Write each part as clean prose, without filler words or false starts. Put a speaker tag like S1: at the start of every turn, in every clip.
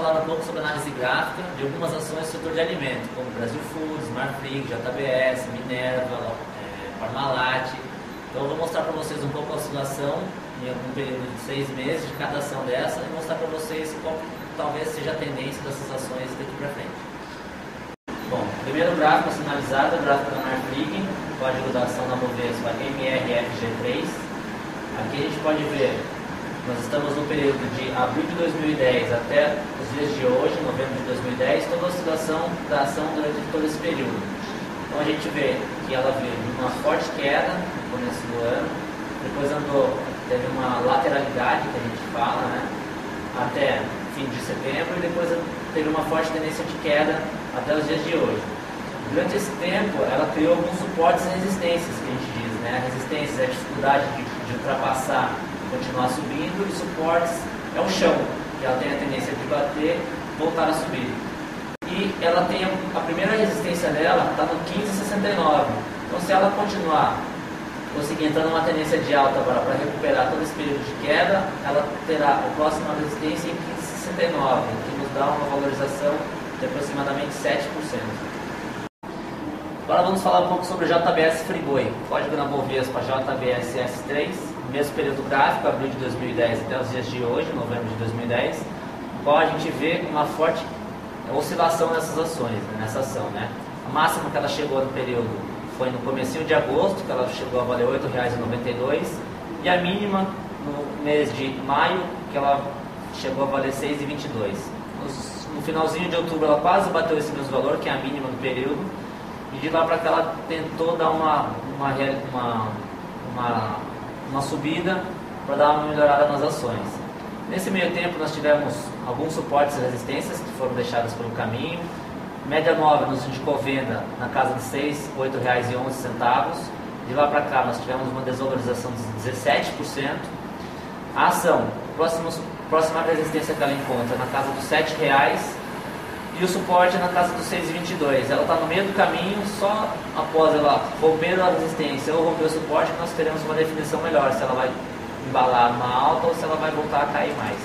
S1: falar um pouco sobre análise gráfica de algumas ações do setor de alimento, como Brasil Foods, Marfrig, JBS, Minerva, Parmalat. Então eu vou mostrar para vocês um pouco a oscilação em algum período de 6 meses de cada ação dessa e mostrar para vocês qual talvez seja a tendência dessas ações daqui para frente. Bom, primeiro gráfico sinalizado é o gráfico da Marfrig, código da ação da Bovespa MRFG3. Aqui a gente pode ver, nós estamos no período de abril de 2010 até os dias de hoje, novembro de 2010, toda a oscilação da ação durante todo esse período. Então a gente vê que ela veio de uma forte queda no começo do ano, depois teve uma lateralidade que a gente fala, né, até fim de setembro, e depois teve uma forte tendência de queda até os dias de hoje. Durante esse tempo, ela criou alguns suportes e resistências, que a gente diz, né? A resistência é a dificuldade de ultrapassar e continuar subindo, e suportes é o chão, que ela tem a tendência de bater e voltar a subir. E ela tem a primeira resistência dela, está no 15,69. Então, se ela continuar conseguir entrar numa tendência de alta agora para recuperar todo esse período de queda, ela terá a próxima resistência em 15,69, que nos dá uma valorização de aproximadamente 7%. Agora vamos falar um pouco sobre o JBS Friboi, código na Bovespa JBSS3, mesmo período gráfico, abril de 2010 até os dias de hoje, novembro de 2010, qual a gente vê uma forte oscilação nessas ações, nessa ação, né? A máxima que ela chegou no período foi no comecinho de agosto, que ela chegou a valer R$ 8,92, e a mínima no mês de maio, que ela chegou a valer R$ 6,22. No finalzinho de outubro ela quase bateu esse mesmo valor, que é a mínima do período, e de lá para cá ela tentou dar uma subida para dar uma melhorada nas ações. Nesse meio tempo nós tivemos alguns suportes e resistências que foram deixadas pelo caminho. Média móvel nos indicou venda na casa de R$ 6,08,11. De lá para cá nós tivemos uma desvalorização de 17%. A ação, próxima resistência que ela encontra na casa dos R$ 7,00 e o suporte na casa dos 6,22. Ela está no meio do caminho, só após ela romper a resistência ou romper o suporte que nós teremos uma definição melhor, se ela vai embalar uma alta ou se ela vai voltar a cair mais.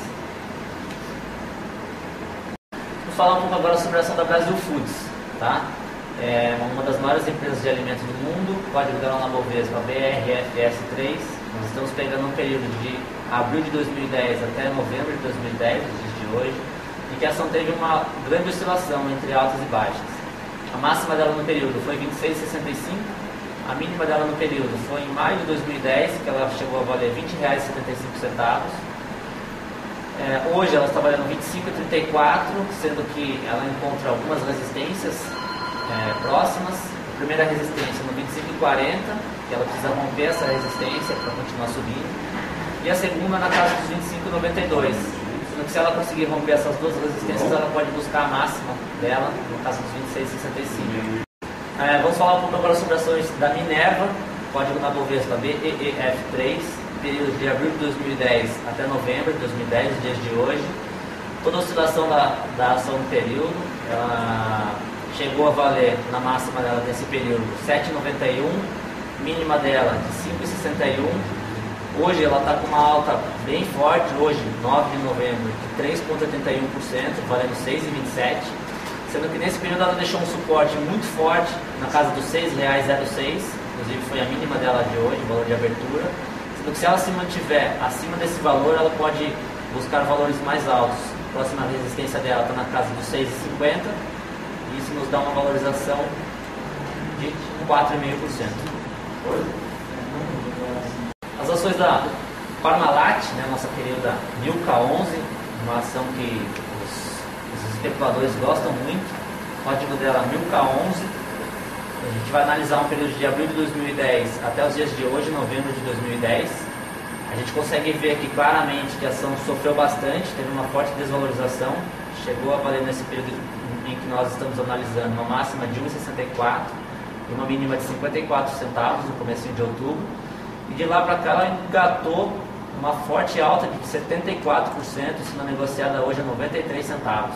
S1: Vamos falar um pouco agora sobre a ação da Brasil Foods, tá? É uma das maiores empresas de alimentos do mundo, código dela na Bovespa BRFS3. Nós estamos pegando um período de abril de 2010 até novembro de 2010, os dias de hoje, e que a ação teve uma grande oscilação entre altas e baixas. A máxima dela no período foi 26,65, a mínima dela no período foi em maio de 2010, que ela chegou a valer R$ 20,75. Hoje ela está valendo R$ 25,34, sendo que ela encontra algumas resistências próximas. A primeira resistência no 25,40, que ela precisa romper essa resistência para continuar subindo, e a segunda na casa dos 25,92. Sendo que se ela conseguir romper essas duas resistências, ela pode buscar a máxima dela, no caso dos 26,65. Vamos falar um pouco agora sobre ações da Minerva, código na Bovespa BEEF3, período de abril de 2010 até novembro de 2010, os dias de hoje. Toda a oscilação da ação no período, ela chegou a valer na máxima dela nesse período R$ 7,91, mínima dela de 5,61. Hoje ela está com uma alta bem forte, hoje, 9 de novembro, de 3,81%, valendo R$ 6,27, sendo que nesse período ela deixou um suporte muito forte na casa dos R$ 6,06, inclusive foi a mínima dela de hoje, o valor de abertura, sendo que se ela se mantiver acima desse valor, ela pode buscar valores mais altos. A próxima resistência dela está na casa dos R$ 6,50, e isso nos dá uma valorização de 4,5%. As ações da Parmalat, né, nossa querida Milka 11, uma ação que os especuladores gostam muito, o código dela Milka 11. A gente vai analisar um período de abril de 2010 até os dias de hoje, novembro de 2010. A gente consegue ver aqui claramente que a ação sofreu bastante, teve uma forte desvalorização, chegou a valer nesse período em que nós estamos analisando uma máxima de 1,64 e uma mínima de 54 centavos no começo de outubro. E de lá para cá ela engatou uma forte alta de 74%, sendo negociada hoje a 93 centavos.